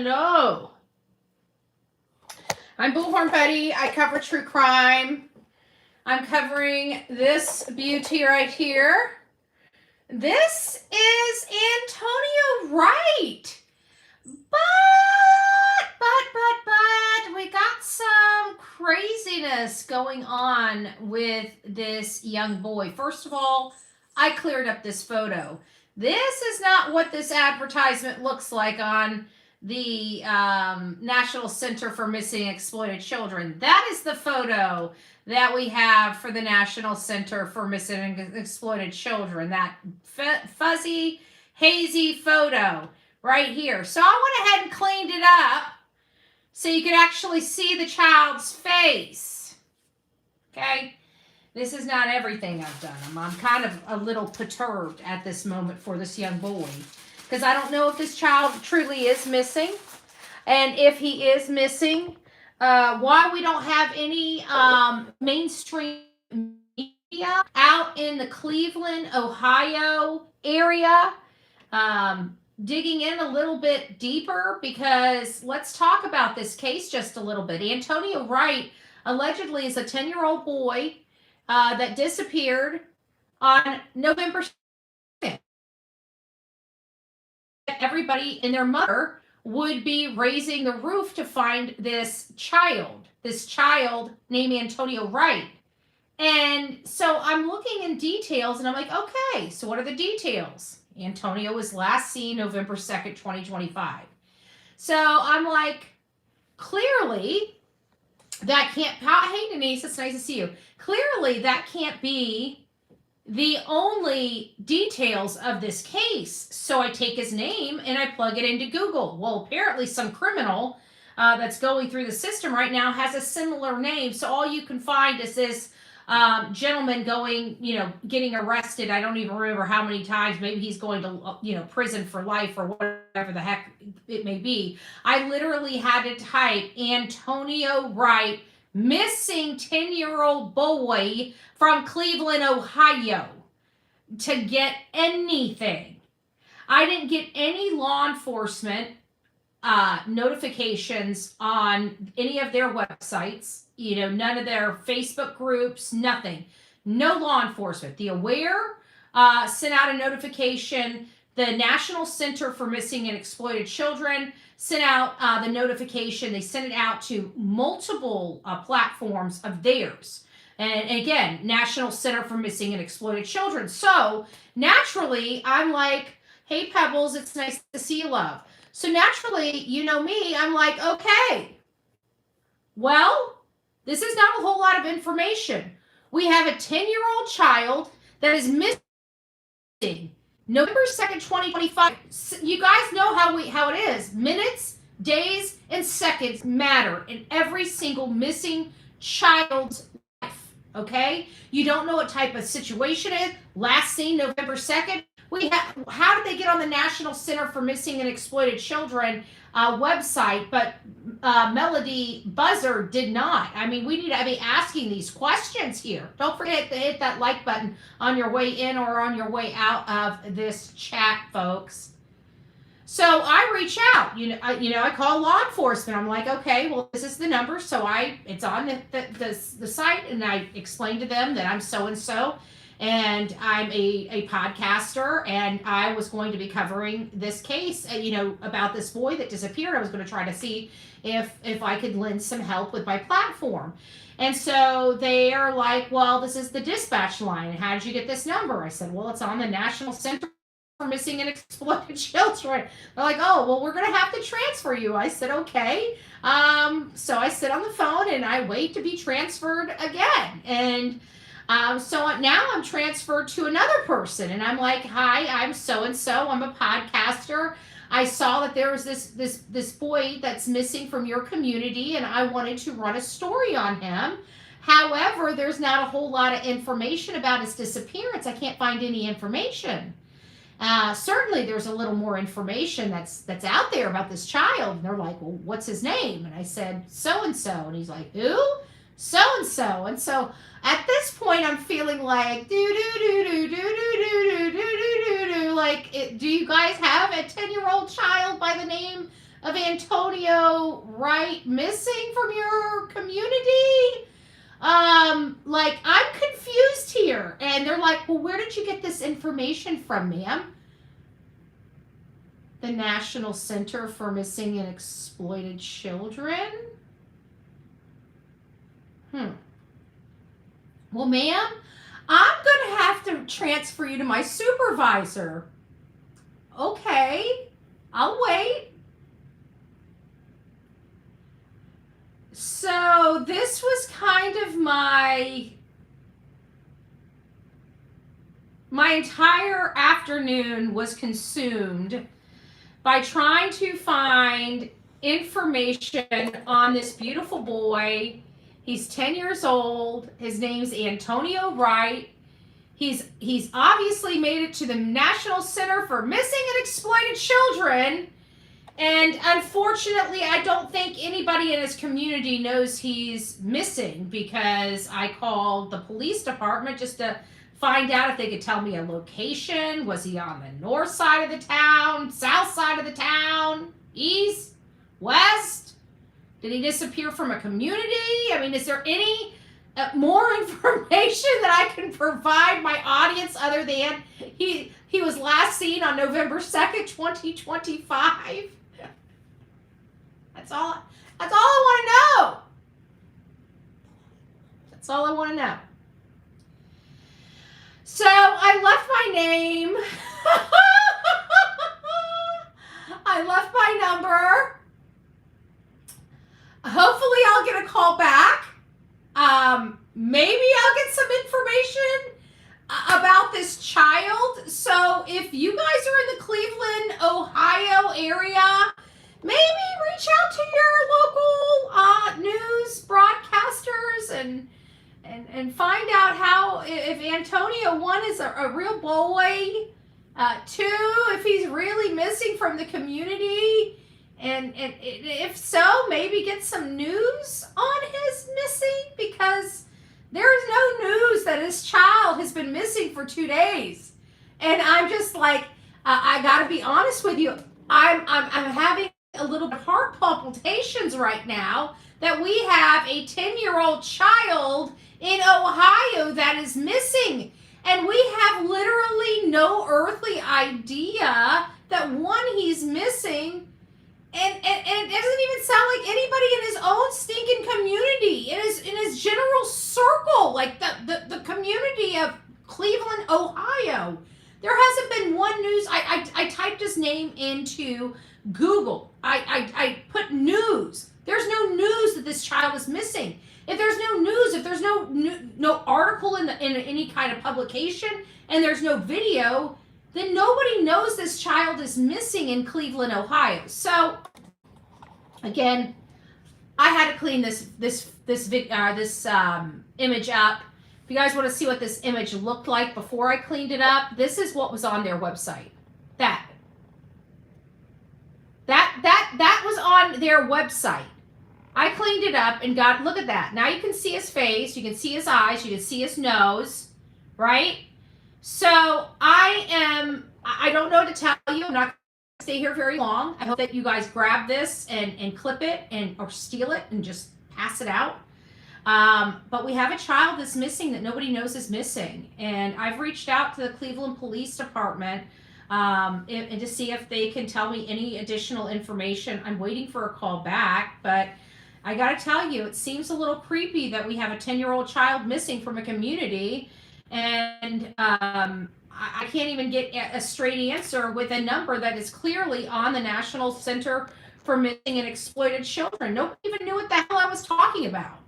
Hello. I'm Bullhorn Betty. I cover true crime. I'm covering this beauty right here. This is Antonio Wright. But, we got some craziness going on with this young boy. First of all, I cleared up this photo. This is not what this advertisement looks like on the National Center for Missing and Exploited Children. That is the photo that we have for the National Center for Missing and Exploited Children. That fuzzy, hazy photo right here. So I went ahead and cleaned it up so you could actually see the child's face. Okay? This is not everything I've done. I'm kind of a little perturbed at this moment for this young boy, because I don't know if this child truly is missing. And if he is missing, why we don't have any mainstream media out in the Cleveland, Ohio area digging in a little bit deeper, because let's talk about this case just a little bit. Antonio Wright allegedly is a 10-year-old boy that disappeared on November 2nd. Everybody and their mother would be raising the roof to find this child named Antonio Wright. And so I'm looking in details and I'm like, okay, so what are the details? Antonio was last seen November 2nd, 2025. So I'm like, clearly that can't, hey Denise, it's nice to see you. Clearly that can't be the only details of this case. So I take his name and I plug it into Google. Well, apparently some criminal that's going through the system right now has a similar name. So all you can find is this gentleman going, getting arrested. I don't even remember how many times. Maybe he's going to, prison for life or whatever the heck it may be. I literally had to type Antonio Wright, missing 10-year-old boy from Cleveland, Ohio, to get anything. I didn't get any law enforcement notifications on any of their websites, none of their Facebook groups, nothing. No law enforcement. The Aware sent out a notification. The National Center for Missing and Exploited Children sent out the notification. They sent it out to multiple platforms of theirs. And again, National Center for Missing and Exploited Children. So naturally, I'm like, hey, Pebbles, it's nice to see you, love. So naturally, you know me, I'm like, okay, well, this is not a whole lot of information. We have a 10-year-old child that is missing November 2nd, 2025. You guys know how it is. Minutes, days, and seconds matter in every single missing child's life, okay? You don't know what type of situation it is. Last seen November 2nd. How did they get on the National Center for Missing and Exploited Children website, but Melody Buzzer did not? I mean, we need to be asking these questions here. Don't forget to hit that like button on your way in or on your way out of this chat, folks. So I reach out, I call law enforcement. I'm like, okay, well, this is the number. So it's on the site, and I explained to them that I'm so-and-so. And I'm a podcaster, and I was going to be covering this case, about this boy that disappeared. I was going to try to see if I could lend some help with my platform. And so they are like, well, this is the dispatch line. How did you get this number? I said, well, it's on the National Center for Missing and Exploited Children. They're like, oh, well, we're going to have to transfer you. I said, okay. So I sit on the phone and I wait to be transferred again. And so now I'm transferred to another person, and I'm like, hi, I'm so-and-so. I'm a podcaster. I saw that there was this boy that's missing from your community, and I wanted to run a story on him. However, there's not a whole lot of information about his disappearance. I can't find any information. Certainly there's a little more information that's out there about this child. And they're like, well, what's his name? And I said, so-and-so. And he's like, who? So-and-so. And so at this point, I'm feeling like, like, do you guys have a 10-year-old child by the name of Antonio Wright missing from your community? Like, I'm confused here. And they're like, well, where did you get this information from, ma'am? The National Center for Missing and Exploited Children? Well, ma'am, I'm going to have to transfer you to my supervisor. Okay, I'll wait. So this was kind of my entire afternoon was consumed by trying to find information on this beautiful boy. He's 10 years old. His name's Antonio Wright. He's obviously made it to the National Center for Missing and Exploited Children. And unfortunately, I don't think anybody in his community knows he's missing, because I called the police department just to find out if they could tell me a location. Was he on the north side of the town, south side of the town, east, west? Did he disappear from a community? I mean, is there any more information that I can provide my audience other than he was last seen on November 2nd, 2025? That's all I want to know. That's all I want to know. So I left my name. I left my number. Hopefully I'll get a call back. Maybe I'll get some information about this child. So if you guys are in the Cleveland, Ohio area, maybe reach out to your local news broadcasters and find out how, if Antonio, one, is a real boy, two, if he's really missing from the community, and if so, maybe get some news on his missing, because there's no news that his child has been missing for 2 days. And I'm just like, I gotta be honest with you, I'm having a little bit of heart palpitations right now that we have a 10-year-old child in Ohio that is missing. And we have literally no earthly idea that, one, he's missing, and it doesn't even sound like anybody in his own stinking community, in his general circle, like the community of Cleveland, Ohio. There hasn't been one news. I typed his name into Google. I put news. There's no news that this child is missing. If there's no news, if there's no article in any kind of publication, and there's no video, then nobody knows this child is missing in Cleveland, Ohio. So again, I had to clean this image up. If you guys want to see what this image looked like before I cleaned it up, this is what was on their website. That was on their website. I cleaned it up and look at that. Now you can see his face, you can see his eyes, you can see his nose, right? So I don't know what to tell you. I'm not going to stay here very long. I hope that you guys grab this and clip it or steal it and just pass it out. But we have a child that's missing that nobody knows is missing. And I've reached out to the Cleveland Police Department and to see if they can tell me any additional information. I'm waiting for a call back, but I got to tell you, it seems a little creepy that we have a 10-year-old child missing from a community, and I can't even get a straight answer with a number that is clearly on the National Center for Missing and Exploited Children. Nobody even knew what the hell I was talking about.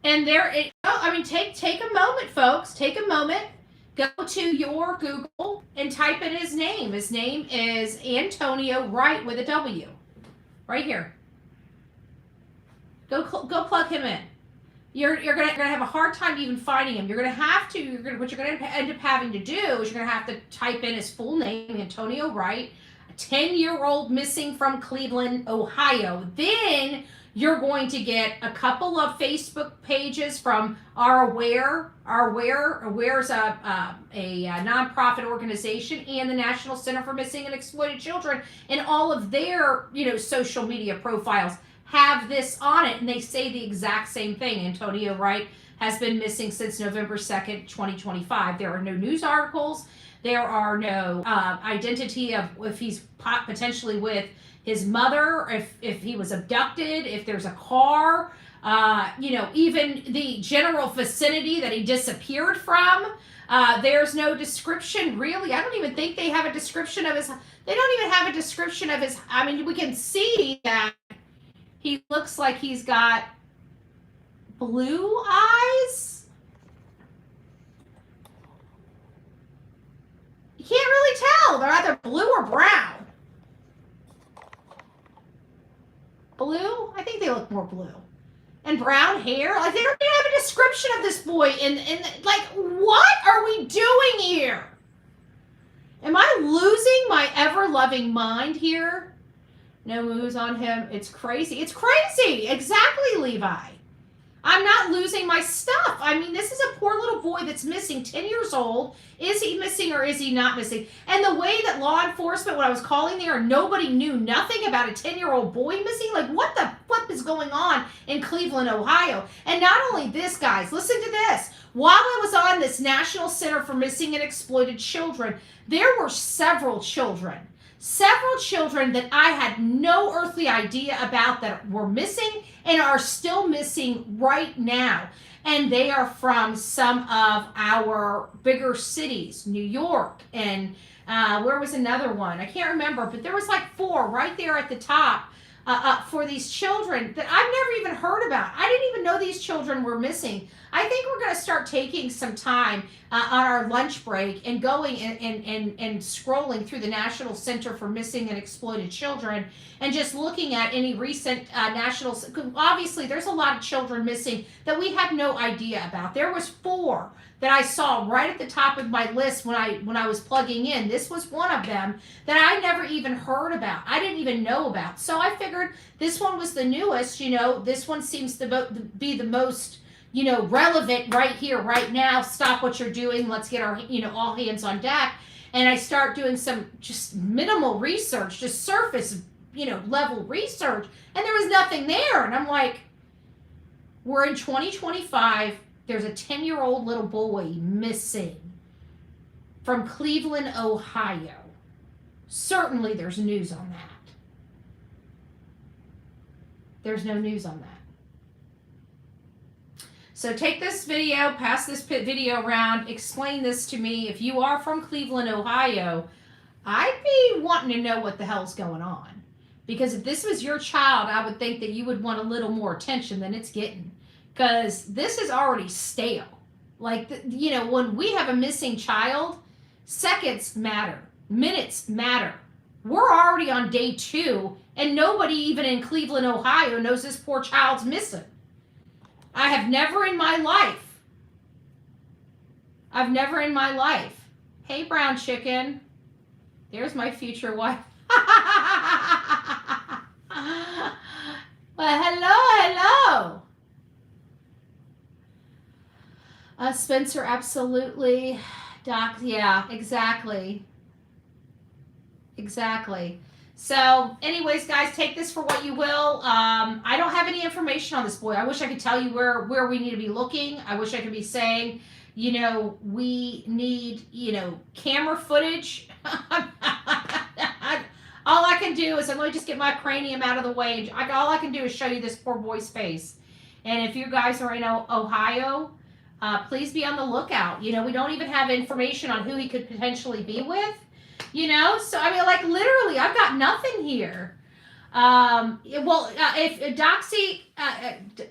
And take a moment, folks. Take a moment. Go to your Google and type in his name. His name is Antonio Wright with a W. Right here. Go plug him in. You're gonna have a hard time even finding him. What you're gonna end up having to do is you're gonna have to type in his full name, Antonio Wright, A 10-year-old missing from Cleveland, Ohio. Then you're going to get a couple of Facebook pages from our Aware. Aware's a nonprofit organization, and the National Center for Missing and Exploited Children, and all of their social media profiles have this on it, and they say the exact same thing. Antonio Wright has been missing since November 2nd, 2025. There are no news articles. There are no identity of if he's potentially with his mother, if he was abducted, if there's a car, even the general vicinity that he disappeared from. There's no description, really. I don't even think they have a description of his. They don't even have a description of his. I mean, we can see that he looks like he's got blue eyes. You can't really tell. They're either blue or brown. Blue? I think they look more blue. And brown hair? Like, they don't even have a description of this boy. And like, what are we doing here? Am I losing my ever-loving mind here? No moves on him. It's crazy. It's crazy. Exactly, Levi. I'm not losing my stuff. I mean, this is a poor little boy that's missing, 10 years old. Is he missing or is he not missing? And the way that law enforcement, when I was calling there, nobody knew nothing about a 10-year-old boy missing. Like, what the flip is going on in Cleveland, Ohio? And not only this, guys, listen to this. While I was on this National Center for Missing and Exploited Children, there were several children that I had no earthly idea about that were missing and are still missing right now. And they are from some of our bigger cities, New York, and where was another one? I can't remember, but there was like 4 right there at the top for these children that I've never even heard about. I didn't even know these children were missing. I think we're going to start taking some time on our lunch break and going and scrolling through the National Center for Missing and Exploited Children and just looking at any recent national. Obviously, there's a lot of children missing that we have no idea about. There was 4 that I saw right at the top of my list when I was plugging in. This was one of them that I never even heard about. I didn't even know about. So I figured this one was the newest. This one seems to be the most relevant right here, right now. Stop what you're doing. Let's get our, all hands on deck. And I start doing some just minimal research, just surface, level research. And there was nothing there. And I'm like, we're in 2025. There's a 10-year-old little boy missing from Cleveland, Ohio. Certainly there's news on that. There's no news on that. So take this video, pass this video around, explain this to me. If you are from Cleveland, Ohio, I'd be wanting to know what the hell's going on. Because if this was your child, I would think that you would want a little more attention than it's getting. Because this is already stale. Like, when we have a missing child, seconds matter. Minutes matter. We're already on day 2, and nobody even in Cleveland, Ohio knows this poor child's missing. I have never in my life. Hey, brown chicken. There's my future wife. Well, hello. Spencer, absolutely. Doc, yeah, exactly. So, anyways, guys, take this for what you will. I don't have any information on this boy. I wish I could tell you where we need to be looking. I wish I could be saying, we need, camera footage. All I can do is, let me just get my cranium out of the way. All I can do is show you this poor boy's face. And if you guys are in Ohio, please be on the lookout. We don't even have information on who he could potentially be with. So I mean, like, literally, I've got nothing here. If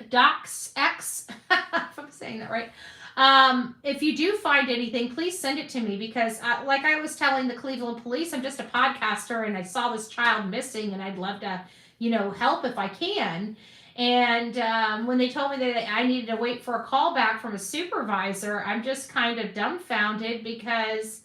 DocsX, if I'm saying that right, if you do find anything, please send it to me, because like I was telling the Cleveland police, I'm just a podcaster and I saw this child missing and I'd love to, help if I can. And when they told me that I needed to wait for a call back from a supervisor, I'm just kind of dumbfounded because,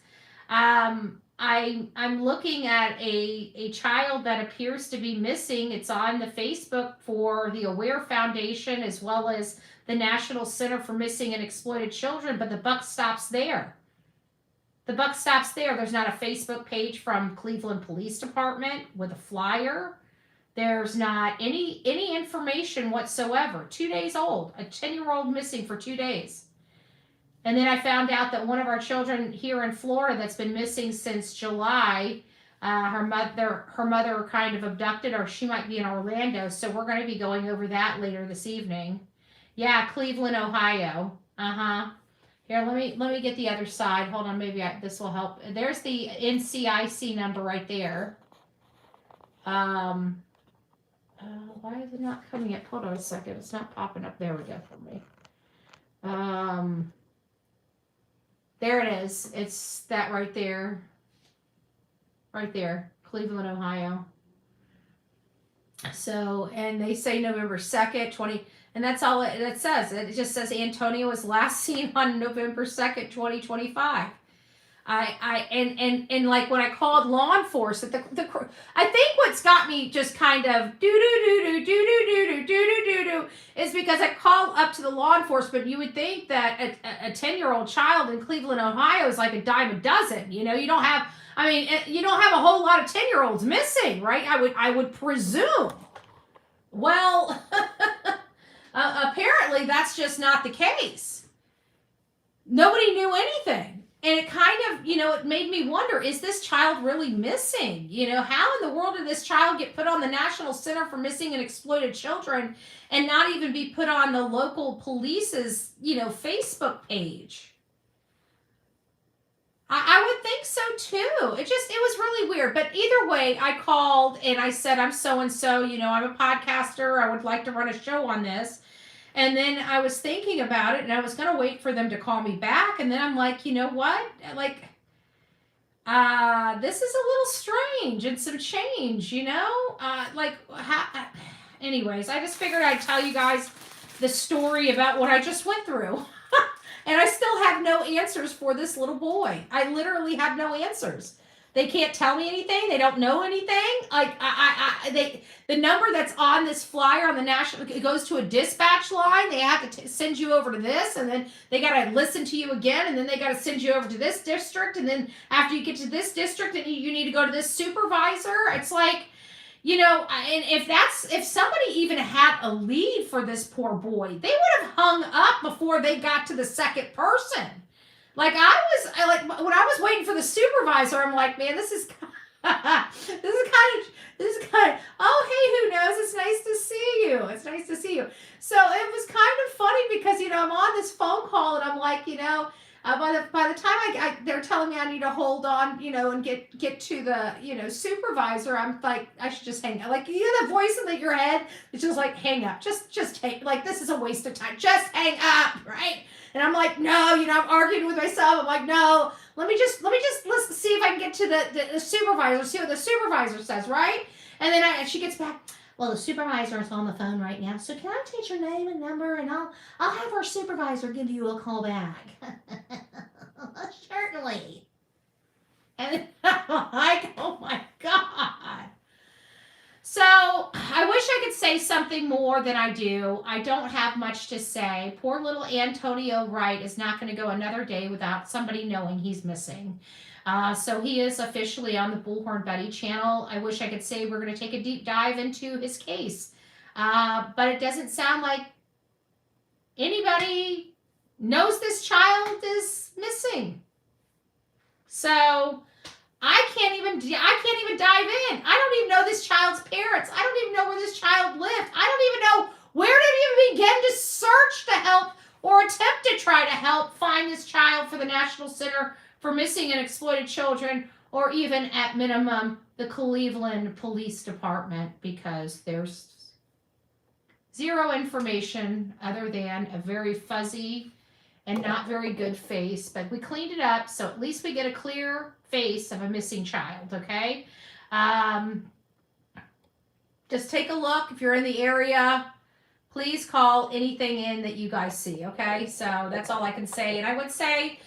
I'm looking at a child that appears to be missing. It's on the Facebook for the Aware Foundation as well as the National Center for Missing and Exploited Children, but the buck stops there. The buck stops there. There's not a Facebook page from Cleveland Police Department with a flyer. There's not any information whatsoever. 2 days old, a 10-year-old missing for 2 days. And then I found out that one of our children here in Florida that's been missing since July, her mother kind of abducted her. She might be in Orlando, so we're going to be going over that later this evening. Yeah, Cleveland, Ohio. Here, let me get the other side. Hold on, maybe this will help. There's the NCIC number right there. Why is it not coming up? Hold on a second. It's not popping up. There we go for me. There it is. It's that right there. Right there. Cleveland, Ohio. So, and they say November 2nd, 20, and that's all it says. It just says Antonio was last seen on November 2nd, 2025. And like when I called law enforcement, I think what's got me just kind of is because I called up to the law enforcement. You would think that a 10-year-old child in Cleveland, Ohio is like a dime a dozen. You know, you don't have a whole lot of 10-year-olds missing, right? I would presume. Well, apparently that's just not the case. Nobody knew anything. And it kind of, it made me wonder, is this child really missing? How in the world did this child get put on the National Center for Missing and Exploited Children and not even be put on the local police's, Facebook page? I would think so too. It was really weird. But either way, I called and I said, I'm so-and-so, I'm a podcaster. I would like to run a show on this. And then I was thinking about it and I was going to wait for them to call me back. And then I'm like, you know what? Like, this is a little strange and some change, anyways, I just figured I'd tell you guys the story about what I just went through. And I still have no answers for this little boy. I literally have no answers. They can't tell me anything. They don't know anything. Like the number that's on this flyer on the national, it goes to a dispatch line. They have to send you over to this, and then they got to listen to you again, and then they got to send you over to this district, and then after you get to this district, and you need to go to this supervisor. It's like, and if somebody even had a lead for this poor boy, they would have hung up before they got to the second person. Like when I was waiting for the supervisor, I'm like, man, this is kind of, oh, hey, who knows? It's nice to see you. It's nice to see you. So it was kind of funny because, I'm on this phone call and I'm like, by the time they're telling me I need to hold on, and get to the, supervisor, I'm like, I should just hang up. Like, the voice in your head, it's just like, hang up. Just hang, like, this is a waste of time. Just hang up, right? And I'm like, no, I'm arguing with myself. I'm like, no, let me just listen, see if I can get to the supervisor, see what the supervisor says, right? And then she gets back, well, the supervisor is on the phone right now, so can I take your name and number, and I'll have our supervisor give you a call back. Certainly. And then I'm like, oh my God. So I wish I could say something more than I do. I don't have much to say. Poor little Antonio Wright is not going to go another day without somebody knowing he's missing. So he is officially on the Bullhorn Betty channel. I wish I could say we're going to take a deep dive into his case. But it doesn't sound like anybody knows this child is missing. So I can't even dive in. I don't even know this child's parents. I don't even know where this child lived. I don't even know where to even begin to search to help or attempt to try to help find this child for the National Center for Missing and Exploited Children, or even at minimum the Cleveland Police Department, because there's zero information other than a very fuzzy and not very good face. But we cleaned it up, so at least we get a clear face of a missing child, okay? Just take a look. If you're in the area, please call anything in that you guys see, okay? So that's all I can say. And I would say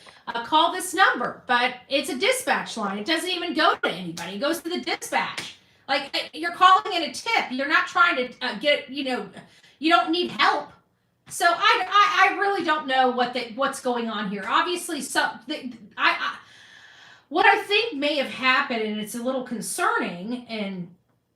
call this number. But it's a dispatch line. It doesn't even go to anybody. It goes to the dispatch. Like, you're calling it a tip. You're not trying to get, you don't need help. So I really don't know what's going on here. Obviously, what I think may have happened, and it's a little concerning and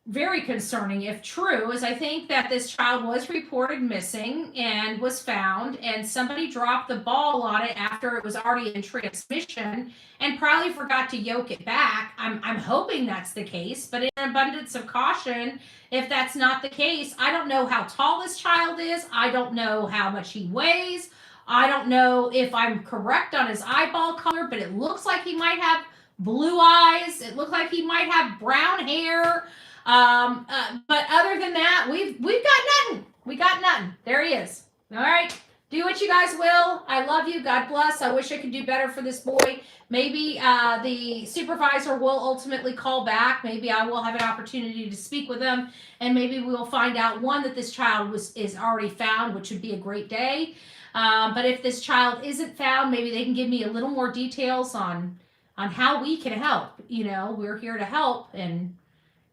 very concerning if true, is I think that this child was reported missing and was found, and somebody dropped the ball on it after it was already in transmission and probably forgot to yoke it back. I'm hoping that's the case, but in abundance of caution, if that's not the case, I don't know how tall this child is. I don't know how much he weighs. I don't know if I'm correct on his eyeball color, but it looks like he might have blue eyes. It looks like he might have brown hair. But other than that, we've got nothing. We got nothing. There he is. All right. Do what you guys will. I love you. God bless. I wish I could do better for this boy. Maybe the supervisor will ultimately call back. Maybe I will have an opportunity to speak with him, and maybe we will find out, one, that this child is already found, which would be a great day. But if this child isn't found, maybe they can give me a little more details on how we can help. We're here to help, and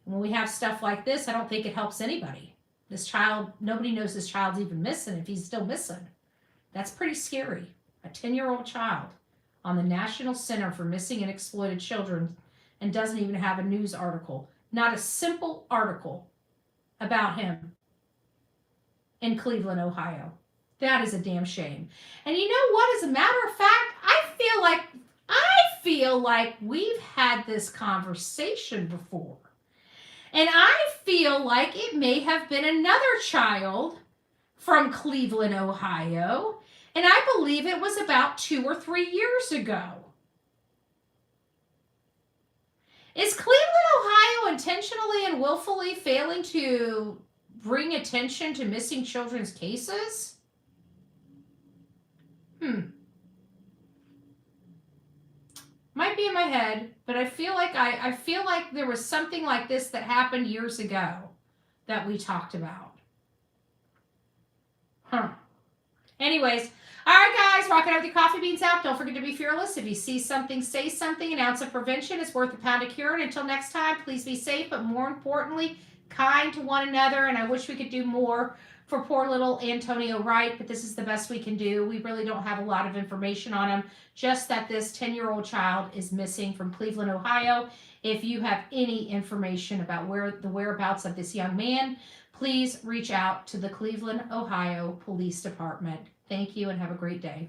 when we have stuff like this, I don't think it helps anybody. This child, nobody knows this child's even missing if he's still missing. That's pretty scary. A 10-year-old child on the National Center for Missing and Exploited Children, and doesn't even have a news article. Not a simple article about him in Cleveland, Ohio. That is a damn shame. And you know what? As a matter of fact, I feel like we've had this conversation before. And I feel like it may have been another child from Cleveland, Ohio. And I believe it was about 2 or 3 years ago. Is Cleveland, Ohio intentionally and willfully failing to bring attention to missing children's cases? Might be in my head, but I feel like there was something like this that happened years ago that we talked about. Anyways, all right, guys, rocking out with your coffee beans out. Don't forget to be fearless. If you see something, say something. An ounce of prevention is worth a pound of cure. And until next time, please be safe, but more importantly, kind to one another. And I wish we could do more for poor little Antonio Wright, but this is the best we can do. We really don't have a lot of information on him, just that this 10-year-old child is missing from Cleveland, Ohio. If you have any information about the whereabouts of this young man, please reach out to the Cleveland, Ohio Police Department. Thank you and have a great day.